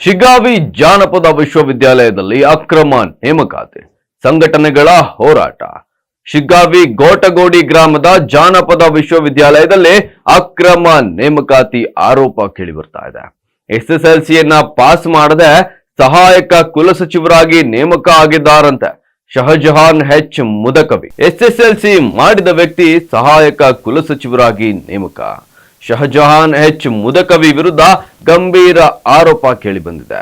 ಶಿಗ್ಗಾವಿ ಜಾನಪದ ವಿಶ್ವವಿದ್ಯಾಲಯದಲ್ಲಿ ಅಕ್ರಮ ನೇಮಕಾತಿ, ಸಂಘಟನೆಗಳ ಹೋರಾಟ. ಶಿಗ್ಗಾವಿ ಗೋಟಗೋಡಿ ಗ್ರಾಮದ ಜಾನಪದ ವಿಶ್ವವಿದ್ಯಾಲಯದಲ್ಲಿ ಅಕ್ರಮ ನೇಮಕಾತಿ ಆರೋಪ ಕೇಳಿಬರ್ತಾ ಇದೆ. ಎಸ್ಎಸ್ಎಲ್ಸಿಯನ್ನ ಪಾಸ್ ಮಾಡದೆ ಸಹಾಯಕ ಕುಲಸಚಿವರಾಗಿ ನೇಮಕ ಆಗಿದ್ದಾರಂತೆ ಶಹಜಹಾನ್ ಎಚ್ ಮುದಕವಿ. ಎಸ್ಎಸ್ಎಲ್ಸಿ ಮಾಡಿದ ವ್ಯಕ್ತಿ ಸಹಾಯಕ ಕುಲಸಚಿವರಾಗಿ ನೇಮಕ. ಶಹಜಹಾನ್ ಎಚ್ ಮುದಕವಿ ವಿರುದ್ಧ ಗಂಭೀರ ಆರೋಪ ಕೇಳಿಬಂದಿದೆ.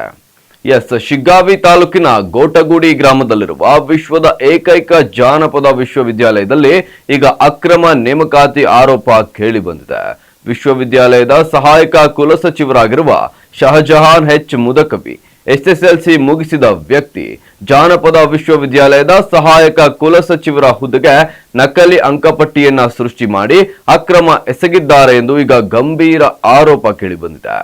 ಶಿಗ್ಗಾವಿ ತಾಲೂಕಿನ ಗೋಟಗುಡಿ ಗ್ರಾಮದಲ್ಲಿರುವ ವಿಶ್ವದ ಏಕೈಕ ಜಾನಪದ ವಿಶ್ವವಿದ್ಯಾಲಯದಲ್ಲಿ ಈಗ ಅಕ್ರಮ ನೇಮಕಾತಿ ಆರೋಪ ಕೇಳಿಬಂದಿದೆ. ವಿಶ್ವವಿದ್ಯಾಲಯದ ಸಹಾಯಕ ಕುಲಸಚಿವರಾಗಿರುವ ಶಹಜಹಾನ್ ಎಚ್ ಮುದಕವಿ ಎಸ್ಎಸ್ಎಲ್ಸಿ ಮುಗಿಸಿದ ವ್ಯಕ್ತಿ ಜಾನಪದ ವಿಶ್ವವಿದ್ಯಾಲಯದ ಸಹಾಯಕ ಕುಲಸಚಿವರ ಹುದ್ದೆಗೆ ನಕಲಿ ಅಂಕಪಟ್ಟಿಯನ್ನ ಸೃಷ್ಟಿ ಮಾಡಿ ಅಕ್ರಮ ಎಸಗಿದ್ದಾರೆ ಎಂದು ಈಗ ಗಂಭೀರ ಆರೋಪ ಕೇಳಿಬಂದಿದೆ.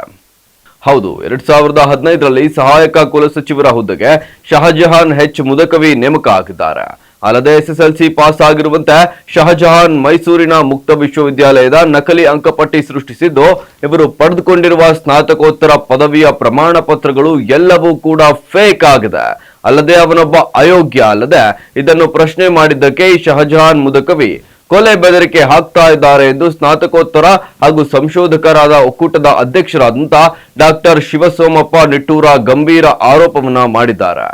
ಹೌದು, 2015ರಲ್ಲಿ ಸಹಾಯಕ ಕುಲಸಚಿವರ ಹುದ್ದೆಗೆ ಶಹಜಹಾನ್ ಎಚ್ ಮುದಕವಿ ನೇಮಕ ಆಗಿದ್ದಾರೆ. ಅಲ್ಲದೆ ಎಸ್ಎಸ್ಎಲ್ಸಿ ಪಾಸ್ ಆಗಿರುವಂತೆ ಶಹಜಹಾನ್ ಮೈಸೂರಿನ ಮುಕ್ತ ವಿಶ್ವವಿದ್ಯಾಲಯದ ನಕಲಿ ಅಂಕಪಟ್ಟಿ ಸೃಷ್ಟಿಸಿದ್ದು, ಇವರು ಪಡೆದುಕೊಂಡಿರುವ ಸ್ನಾತಕೋತ್ತರ ಪದವಿಯ ಪ್ರಮಾಣ ಪತ್ರಗಳು ಎಲ್ಲವೂ ಕೂಡ ಫೇಕ್ ಆಗಿದೆ. ಅಲ್ಲದೆ ಅವನೊಬ್ಬ ಅಯೋಗ್ಯ. ಅಲ್ಲದೆ ಇದನ್ನು ಪ್ರಶ್ನೆ ಮಾಡಿದ್ದಕ್ಕೆ ಶಹಜಹಾನ್ ಮುದಕವಿ ಕೊಲೆ ಬೆದರಿಕೆ ಹಾಕ್ತಾ ಇದ್ದಾರೆ ಎಂದು ಸ್ನಾತಕೋತ್ತರ ಹಾಗೂ ಸಂಶೋಧಕರಾದ ಒಕ್ಕೂಟದ ಅಧ್ಯಕ್ಷರಾದಂತ ಡಾಕ್ಟರ್ ಶಿವಸೋಮಪ್ಪ ನಿಟ್ಟೂರ ಗಂಭೀರ ಆರೋಪವನ್ನ ಮಾಡಿದ್ದಾರೆ.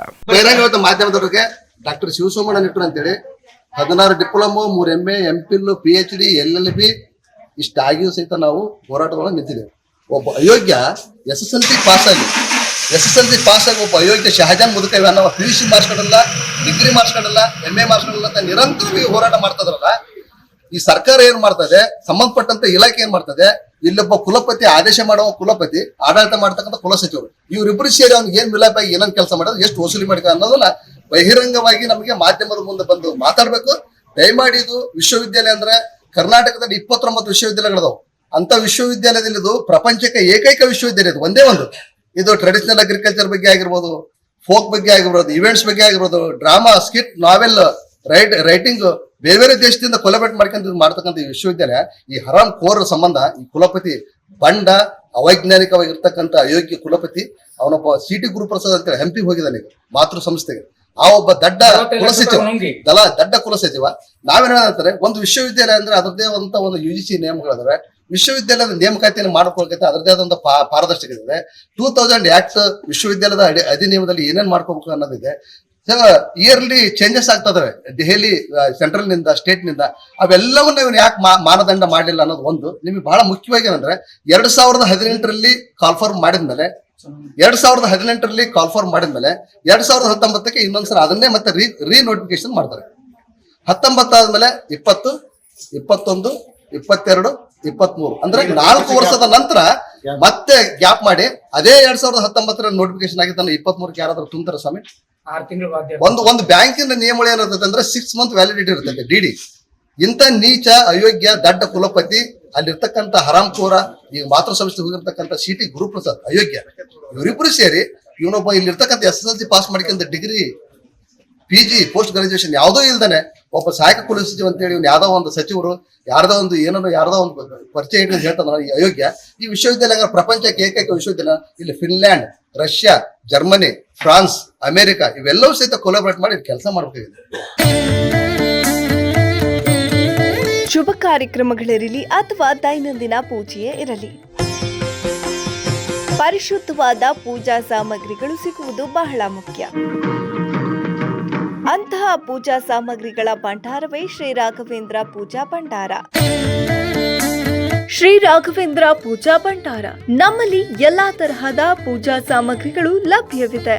ಮಾಧ್ಯಮದವರಿಗೆ ಡಾಕ್ಟರ್ ಶಿವಸೋಮಣ್ಣ ನಿಟ್ಟೂರ್ ಅಂತೇಳಿ 16 diploma, 3 MA, MPhil, PhD, LLB ಇಷ್ಟಾಗಿಯೂ ಸಹಿತ ನಾವು ಹೋರಾಟಗಳನ್ನು ನಿಂತಿದ್ದೇವೆ. ಒಬ್ಬ ಅಯೋಗ್ಯ ಎಸ್ಎಸ್ಎಲ್ಸಿ ಪಾಸ್ ಆಗಿ ಒಬ್ಬ ಅಯೋಗ್ಯ ಶಹಜಹಾನ್ ಮುದಕವಿ ಅನ್ನೋ PUC ಮಾರ್ಕ್ಸ್ ಕೊಡಲ್ಲ, ಡಿಗ್ರಿ ಮಾರ್ಕ್ಸ್ ಕೊಡಲ್ಲ, MA ಮಾರ್ಕ್ಸ್ ಕೊಡಲ್ಲ ಅಂತ ನಿರಂತರವಾಗಿ ಹೋರಾಟ ಮಾಡ್ತದ್ರಲ್ಲ, ಈ ಸರ್ಕಾರ ಏನ್ ಮಾಡ್ತದೆ, ಸಂಬಂಧಪಟ್ಟಂತ ಇಲಾಖೆ ಏನ್ ಮಾಡ್ತದೆ, ಇಲ್ಲೊಬ್ಬ ಕುಲಪತಿ ಆದೇಶ ಮಾಡುವ ಕುಲಪತಿ, ಆಡಳಿತ ಮಾಡ್ತಕ್ಕಂಥ ಕುಲಸಚಿವರು, ಇವರಿಬ್ಬರು ಸೇರಿ ಅವ್ನಿಗೆ ಏನ್ ವಿಲಾಪಾಗಿ ಏನೇನ್ ಕೆಲಸ ಮಾಡೋದು, ಎಷ್ಟು ವಸೂಲಿ ಮಾಡಿದ ಅನ್ನೋದನ್ನ ಬಹಿರಂಗವಾಗಿ ನಮಗೆ ಮಾಧ್ಯಮದ ಮುಂದೆ ಬಂದು ಮಾತಾಡ್ಬೇಕು. ದಯಮಾಡಿ ಇದು ವಿಶ್ವವಿದ್ಯಾಲಯ ಅಂದ್ರೆ ಕರ್ನಾಟಕದಲ್ಲಿ 29 ವಿಶ್ವವಿದ್ಯಾಲಯಗಳದಾವು. ಅಂತ ವಿಶ್ವವಿದ್ಯಾಲಯದಲ್ಲಿ ಇದು ಪ್ರಪಂಚಕ್ಕೆ ಏಕೈಕ ವಿಶ್ವವಿದ್ಯಾಲಯ. ಇದು ಒಂದೇ ಒಂದು. ಇದು ಟ್ರೆಡಿಷನಲ್ ಅಗ್ರಿಕಲ್ಚರ್ ಬಗ್ಗೆ ಆಗಿರ್ಬೋದು, ಫೋಕ್ ಬಗ್ಗೆ ಆಗಿರ್ಬೋದು, ಇವೆಂಟ್ಸ್ ಬಗ್ಗೆ ಆಗಿರ್ಬೋದು, ಡ್ರಾಮಾ, ಸ್ಕಿಟ್, ನಾವೆಲ್ ರೈಟಿಂಗ್ ಬೇರೆ ಬೇರೆ ದೇಶದಿಂದ ಕೊಲಾಬರೇಟ್ ಮಾಡ್ತಕ್ಕಂಥ ಈ ವಿಶ್ವವಿದ್ಯಾಲಯ ಈ ಹರಾಮ್ ಕೋರ್ ಸಂಬಂಧ ಈ ಕುಲಪತಿ ಬಂಡ ಅವೈಜ್ಞಾನಿಕವಾಗಿರ್ತಕ್ಕಂಥ ಅಯೋಗ್ಯ ಕುಲಪತಿ ಅವನೊಬ್ಬ ಸಿಟಿ ಗುರುಪ್ರಸಾದ್ ಅಂತೇಳಿ ಹಂಪಿ ಹೋಗಿದ್ದಾನೆ ಮಾತೃ ಸಂಸ್ಥೆಗೆ. ಆ ಒಬ್ಬ ದಡ್ಡ ಕುಲಸಚಿವ ನಾವೇನ್ ಹೇಳ್ತಾರೆ, ಒಂದು ವಿಶ್ವವಿದ್ಯಾಲಯ ಅಂದ್ರೆ ಅದರದೇ ಅಂತ ಒಂದು UGC ನಿಯಮಗಳಿದಾವೆ. ವಿಶ್ವವಿದ್ಯಾಲಯದ ನೇಮಕಾತಿಯನ್ನು ಮಾಡ್ಕೊಳ್ಕೈತೆ ಅದರದೇ ಆದಂತ ಪಾರದರ್ಶಕತೆ ಇದೆ. 2000 ಆಕ್ಟ್ ವಿಶ್ವವಿದ್ಯಾಲಯದ ಅಧಿನಿಯಮದಲ್ಲಿ ಏನೇನ್ ಮಾಡ್ಕೋಬೇಕು ಅನ್ನೋದಿದೆ. ಇಯರ್ಲಿ ಚೇಂಜಸ್ ಆಗ್ತದವೆ ದೆಹಲಿ ಸೆಂಟ್ರಲ್ ನಿಂದ, ಸ್ಟೇಟ್ ನಿಂದ. ಅವೆಲ್ಲವನ್ನ ಇವ್ನು ಯಾಕೆ ಮಾನದಂಡ ಮಾಡಲಿಲ್ಲ ಅನ್ನೋದು ಒಂದು. ನಿಮಗೆ ಬಹಳ ಮುಖ್ಯವಾಗಿ ಏನಂದ್ರೆ 2018ರಲ್ಲಿ ಕಾಲ್ಫಾರ್ಮ್ ಮಾಡಿದ್ಮೇಲೆ 2019ಕ್ಕೆ ಇನ್ನೊಂದ್ಸಲ ಅದನ್ನೇ ಮತ್ತೆ ರೀ ನೋಟಿಫಿಕೇಶನ್ ಮಾಡ್ತಾರೆ. 19 ಆದ್ಮೇಲೆ 20, 21, 22, 23 ಅಂದ್ರೆ 4 ವರ್ಷದ ನಂತರ ಮತ್ತೆ ಗ್ಯಾಪ್ ಮಾಡಿ ಅದೇ 2019 ನೋಟಿಫಿಕೇಶನ್ ಆಗಿದ್ದಾನೆ. 23ಕ್ಕೆ ಯಾರಾದ್ರೂ ತುಂಬ್ತಾರೆ ಸ್ವಾಮಿ? 6 ತಿಂಗಳು. ಒಂದು ಬ್ಯಾಂಕಿನ ನಿಯಮ ಏನಿರ್ತದೆ ಅಂದ್ರೆ 6 ಮಂತ್ ವ್ಯಾಲಿಡಿಟಿ ಇರ್ತದೆ DD. ಇಂಥ ನೀಚ ಅಯೋಗ್ಯ ದಡ್ಡ ಕುಲಪತಿ ಅಲ್ಲಿರ್ತಕ್ಕಂಥ ಹರಾಮ್ ಕೋರ ಈಗ ಮಾತೃ ಸಂಸ್ಥೆ ಹೋಗಿರ್ತಕ್ಕಂಥ ಸಿಟಿ ಗುರುಪ್ರಸಾದ್ ಅಯೋಗ್ಯ, ಇವರಿಬ್ರು ಸೇರಿ ಇವನೊಬ್ಬ ಇಲ್ಲಿರ್ತಕ್ಕಂಥ SSLC ಪಾಸ್ ಮಾಡಿಕೊಂಡ ಡಿಗ್ರಿ, PG, ಪೋಸ್ಟ್ ಗ್ರಾಜುಯೇಷನ್ ಯಾವುದೋ ಇಲ್ದಾನೆ ಒಬ್ಬ ಸಹಾಯಕ ಕುಲಸಚಿವ ಅಂತೇಳಿ ಇವ್ನು ಯಾವ್ದೋ ಒಂದು ಸಚಿವರು ಯಾರ್ದೋ ಒಂದು ಪರಿಚಯ ಇಟ್ಟು ಹೇಳ್ತಾನ ಈ ಅಯೋಗ್ಯ. ಈ ವಿಶ್ವವಿದ್ಯಾಲಯ ಪ್ರಪಂಚಕ್ಕೆ ಏಕೈಕ ವಿಶ್ವವಿದ್ಯಾಲಯ. ಇಲ್ಲಿ Finland, Russia, Germany, France, America ಇವೆಲ್ಲವೂ ಸಹಿತ ಕೊಲಾಬರೇಟ್ ಮಾಡಿ ಕೆಲಸ ಮಾಡಬೇಕಾಗಿದೆ. ಶುಭ ಕಾರ್ಯಕ್ರಮಗಳಿರಲಿ ಅಥವಾ ದೈನಂದಿನ ಪೂಜೆಯೇ ಇರಲಿ, ಪರಿಶುದ್ಧವಾದ ಪೂಜಾ ಸಾಮಗ್ರಿಗಳು ಸಿಗುವುದು ಬಹಳ ಮುಖ್ಯ. ಅಂತಹ ಪೂಜಾ ಸಾಮಗ್ರಿಗಳ ಭಂಡಾರವೇ ಶ್ರೀ ರಾಘವೇಂದ್ರ ಪೂಜಾ ಭಂಡಾರ. ಶ್ರೀ ರಾಘವೇಂದ್ರ ಪೂಜಾ ಭಂಡಾರ, ನಮ್ಮಲ್ಲಿ ಎಲ್ಲಾ ತರಹದ ಪೂಜಾ ಸಾಮಗ್ರಿಗಳು ಲಭ್ಯವಿದೆ.